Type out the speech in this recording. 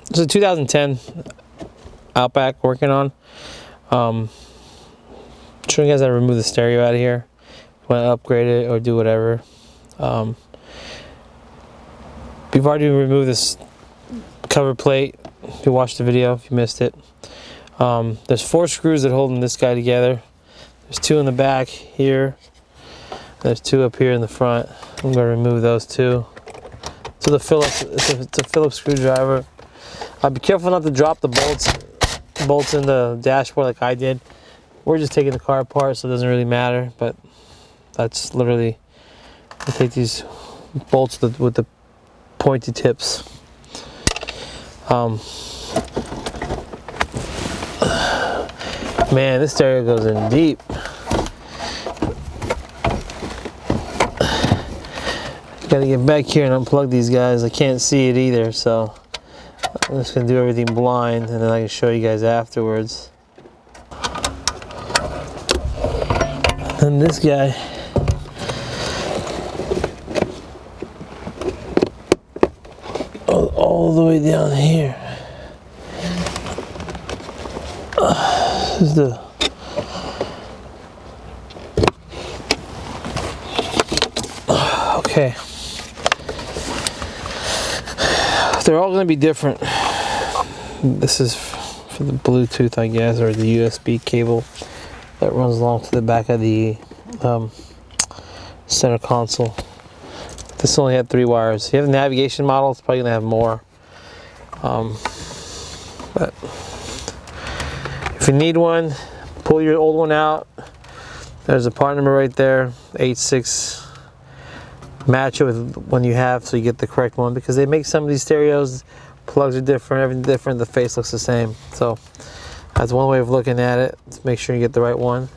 It's a 2010 Outback working on. Showing you guys how to remove the stereo out of here. Want to upgrade it or do whatever. We've already removed this cover plate. If you watched the video, if you missed it. There's 4 screws that hold this guy together. There's 2 in the back here. There's 2 up here in the front. I'm going to remove those 2. So the Phillips, it's a Phillips screwdriver. Be careful not to drop the bolts in the dashboard like I did. We're just taking the car apart, so it doesn't really matter. But that's literally, I take these bolts with the pointy tips. Man, this stereo goes in deep. Gotta get back here and unplug these guys. I can't see it either, so I'm just gonna do everything blind, and then I can show you guys afterwards. And this guy, all the way down here. This is the okay. They're all going to be different. This is for the Bluetooth, I guess, or the USB cable that runs along to the back of the center console. This only had 3 wires. If you have the navigation model, it's probably going to have more. But if you need one, pull your old one out. There's a part number right there, 86. Match it with one you have so you get the correct one, because they make some of these stereos, plugs are different, everything different, the face looks the same. So that's one way of looking at it. Let's make sure you get the right one.